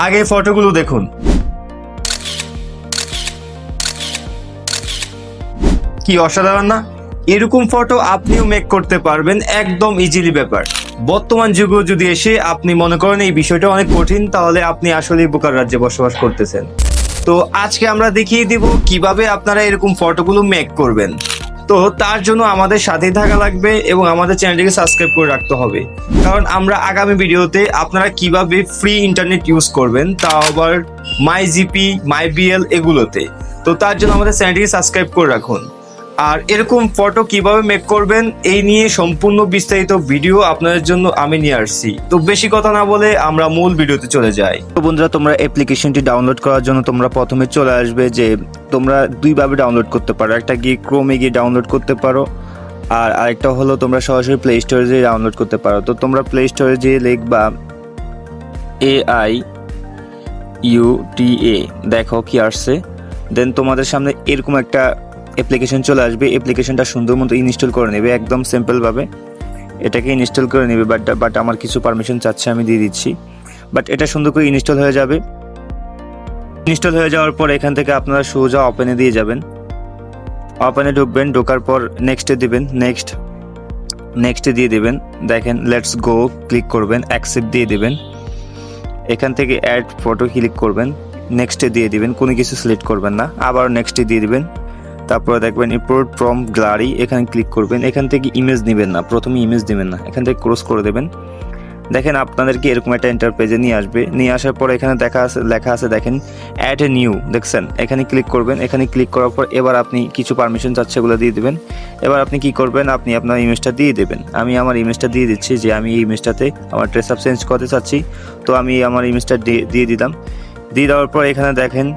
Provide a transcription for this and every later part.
আগে ফটোগুলো দেখুন। কি অসাধারণ না? এরকম ফটো আপনিও মেক করতে পারবেন, একদম ইজিলি ব্যাপার। বর্তমান যুগে যদি এসে আপনি মনে করেন এই বিষয়টা অনেক কঠিন, তাহলে আপনি আসলেই বোকার রাজ্যে বসবাস করতেছেন। তো আজকে আমরা দেখিয়ে দিব কিভাবে আপনারা এরকম ফটোগুলো মেক করবেন। তো তার জন্য আমাদের সাথেই থাকা লাগবে এবং আমাদের চ্যানেলটিকে সাবস্ক্রাইব করে রাখতে হবে, কারণ আমরা আগামী ভিডিওতে আপনারা কিভাবে ফ্রি ইন্টারনেট ইউজ করবেন, তাও আবার মাই জিপি, মাই বিএল এগুলোতে। তো তার জন্য আমাদের চ্যানেলটিকে সাবস্ক্রাইব করে রাখুন। আর এরকম ফটো কিভাবে মেক করবেন এই নিয়ে সম্পূর্ণ বিস্তারিত ভিডিও আপনাদের জন্য আমি নিয়ে আসছি। তো বেশি কথা না বলে আমরা মূল ভিডিওতে চলে যাই। তো বন্ধুরা, তোমরা অ্যাপ্লিকেশনটি ডাউনলোড করার জন্য তোমরা প্রথমে চলে আসবে যে তোমরা দুইভাবে ডাউনলোড করতে পারো। একটা গিয়ে ক্রোমে গিয়ে ডাউনলোড করতে পারো, আর আরেকটা হলো তোমরা সরাসরি প্লে স্টোরে যেয়ে ডাউনলোড করতে পারো। তো তোমরা প্লে স্টোরে যেয়ে লিখবা 𝐴𝐼UTA, দেখো কি আসছে। দেন তোমাদের সামনে এরকম একটা অ্যাপ্লিকেশন চলে আসবে। অ্যাপ্লিকেশনটা সুন্দর মতো ইনস্টল করে নেবে, একদম সিম্পলভাবে এটাকে ইনস্টল করে নেবে। বাট আমার কিছু পারমিশন চাচ্ছে, আমি দিয়ে দিচ্ছি। বাট এটা সুন্দর করে ইনস্টল হয়ে যাবে। ইনস্টল হয়ে যাওয়ার পর এখান থেকে আপনারা সোজা ওপেনে দিয়ে যাবেন। ওপেনে ঢুকবেন, ঢোকার পর নেক্সটে দিবেন, নেক্সটে দিয়ে দেবেন। দেখেন লেটস গো ক্লিক করবেন, অ্যাকসেপ্ট দিয়ে দেবেন। এখান থেকে অ্যাড ফটো ক্লিক করবেন, নেক্সটে দিয়ে দিবেন, কোনো কিছু সিলেক্ট করবেন না, আবার নেক্সটে দিয়ে দিবেন। তারপরে দেখবেন ইম্পোর্ট ফ্রম গ্যালারি, এখানে ক্লিক করবেন। এখান থেকে ইমেজ নেবেন না, প্রথমে ইমেজ নেবেন না, এখান থেকে ক্রস করে দেবেন। দেখেন আপনাদেরকে এরকম একটা ইন্টারপেজে নিয়ে আসবে। নিয়ে আসার পর এখানে লেখা আছে দেখেন অ্যাড এ নিউ, দেখছেন? এখানে ক্লিক করবেন। এখানে ক্লিক করার পর এবার আপনি কিছু পারমিশন চাচ্ছে, এগুলো দিয়ে দেবেন। এবার আপনি কি করবেন, আপনি আপনার ইমেজটা দিয়ে দেবেন। আমি আমার ইমেজটা দিয়ে দিচ্ছি, যে আমি এই ইমেজটাতে আমার ড্রেস আপ চেঞ্জ করতে চাচ্ছি। তো আমি আমার ইমেজটা দিয়ে দিলাম। দিয়ে দেওয়ার পর এখানে দেখেন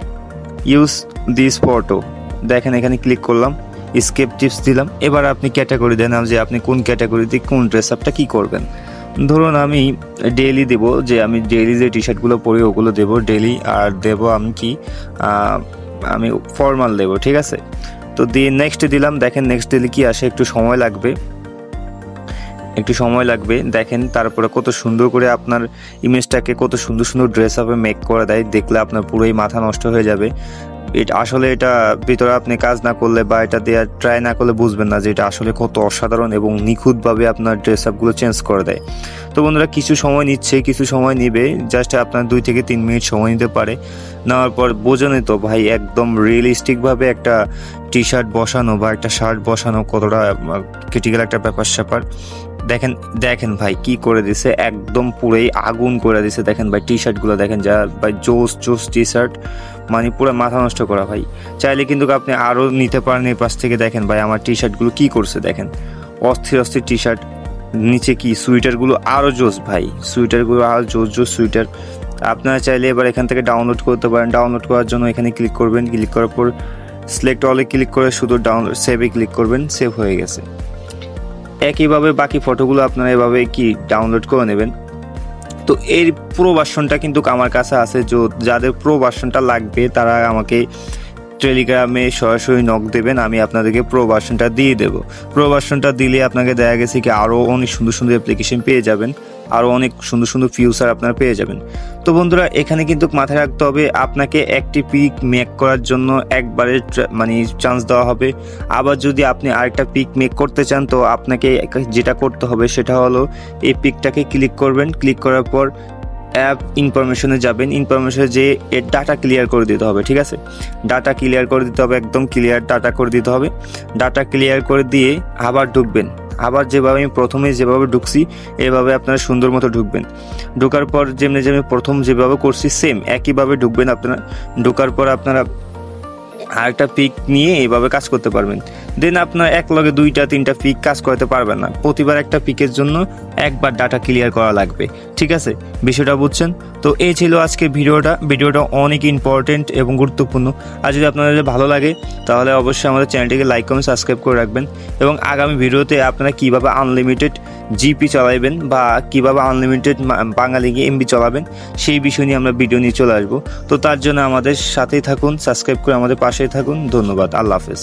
ইউজ দিস ফটো, দেখেন এখানে ক্লিক করলাম, স্কেপ টিপস দিলাম। এবার আপনি ক্যাটাগরি দেন, যে আপনি কোন ক্যাটাগরিতে কোন ড্রেস আপটা কী করবেন। ধরুন আমি ডেইলি দেবো, যে আমি ডেইলি যে টি শার্টগুলো পরি ওগুলো দেবো ডেইলি। আর দেবো আমি কি আমি ফর্মাল দেবো, ঠিক আছে? তো দিয়ে নেক্সট দিলাম। দেখেন নেক্সট দিলে কি আসে, একটু সময় লাগবে। দেখেন তারপরে কত সুন্দর করে আপনার ইমেজটাকে কত সুন্দর সুন্দর ড্রেস আপে মেক করে দেয়। দেখলে আপনার পুরোই মাথা নষ্ট হয়ে যাবে। আসলে এটা ভিতরে আপনি কাজ না করলে বা এটা দিয়ে ট্রাই না করলে বুঝবেন না যে এটা আসলে কত অসাধারণ এবং নিখুঁতভাবে আপনার ড্রেস আপগুলো চেঞ্জ করে দেয়। তো বন্ধুরা, কিছু সময় নিবে, জাস্ট আপনার 2 থেকে 3 মিনিট সময় নিতে পারে। নেওয়ার পর বোঝেনই তো ভাই, একদম রিয়েলিস্টিকভাবে একটা টি শার্ট বসানো বা একটা শার্ট বসানো কতটা ক্রিটিক্যাল একটা ব্যাপার। দেখেন ভাই কি করে দিছে, একদম পুরোই আগুন করে দিছে। দেখেন ভাই টি শার্টগুলো দেখেন, যা ভাই জোস টি শার্ট, মানে পুরো মাথা নষ্ট করা ভাই। চাইলে কিন্তু আপনি আরও নিতে পারেন এই পাশ থেকে। দেখেন ভাই আমার টি শার্টগুলো কী করছে, দেখেন অস্থির টি শার্ট। নিচে কি সুইটারগুলো আরও জোস ভাই, সুইটারগুলো আরও জোস সুইটার। আপনারা চাইলে এবার এখান থেকে ডাউনলোড করতে পারেন। ডাউনলোড করার জন্য এখানে ক্লিক করবেন, ক্লিক করার পর সিলেক্ট অলে ক্লিক করে শুধু ডাউনলোড সেভে ক্লিক করবেন, সেভ হয়ে গেছে। একইভাবে বাকি ফটোগুলো আপনারা এভাবে কি ডাউনলোড করে নেবেন। তো এর প্রো ভার্সনটা কিন্তু আমার কাছে আছে। যাদের প্রো ভার্সনটা লাগবে তারা আমাকে টেলিগ্রামে সরাসরি নক দেবেন, আমি আপনাদেরকে প্রো ভার্সনটা দিয়ে দেবো। প্রো ভার্সনটা দিলে আপনাকে দেখা গেছে কি আরও অনেক সুন্দর অ্যাপ্লিকেশন পেয়ে যাবেন, আরও অনেক সুন্দর ফিউচার আপনারা পেয়ে যাবেন। তো বন্ধুরা, এখানে কিন্তু মাথায় রাখতে হবে আপনাকে একটি পিক মেক করার জন্য একবারে মানে চান্স দেওয়া হবে। আবার যদি আপনি আরেকটা পিক মেক করতে চান, তো আপনাকে যেটা করতে হবে সেটা হলো এই পিকটাকে ক্লিক করবেন। ক্লিক করার পর অ্যাপ ইনফরমেশনে যাবেন, ইনফরমেশনে যে এর ডাটা ক্লিয়ার করে দিতে হবে, ঠিক আছে? ডাটা ক্লিয়ার করে দিতে হবে, একদম ক্লিয়ার ডাটা করে দিতে হবে। ডাটা ক্লিয়ার করে দিয়ে আবার ঢুকবেন। আবার যেভাবে আমি প্রথমে যেভাবে ঢুকছি এভাবে আপনারা সুন্দর মতো ঢুকবেন। ঢোকার পর যেমনি প্রথম যেভাবে করছি সেম একইভাবে ঢুকবেন আপনারা। ঢোকার পর আপনারা আরেকটা পিক নিয়ে এইভাবে কাজ করতে পারবেন। দেন আপনার এক লগে 2-3টা পিক কাজ করতে পারবেন না, প্রতিবার একটা পিকের জন্য একবার ডাটা ক্লিয়ার করা লাগবে, ঠিক আছে? বিষয়টা বুঝছেন? তো এই ছিল আজকে ভিডিওটা অনেক ইম্পর্টেন্ট এবং গুরুত্বপূর্ণ। আর যদি আপনাদের ভালো লাগে তাহলে অবশ্যই আমাদের চ্যানেলটিকে লাইক কমেন্ট সাবস্ক্রাইব করে রাখবেন। এবং আগামী ভিডিওতে আপনারা কীভাবে আনলিমিটেড জিপি চালাবেন বা কীভাবে আনলিমিটেড বাঙালি এমবি চালাবেন সেই বিষয় নিয়ে আমরা ভিডিও নিয়ে চলে আসবো। তো তার জন্য আমাদের সাথেই থাকুন, সাবস্ক্রাইব করে আমাদের পাশেই থাকুন। ধন্যবাদ, আল্লাহ হাফেজ।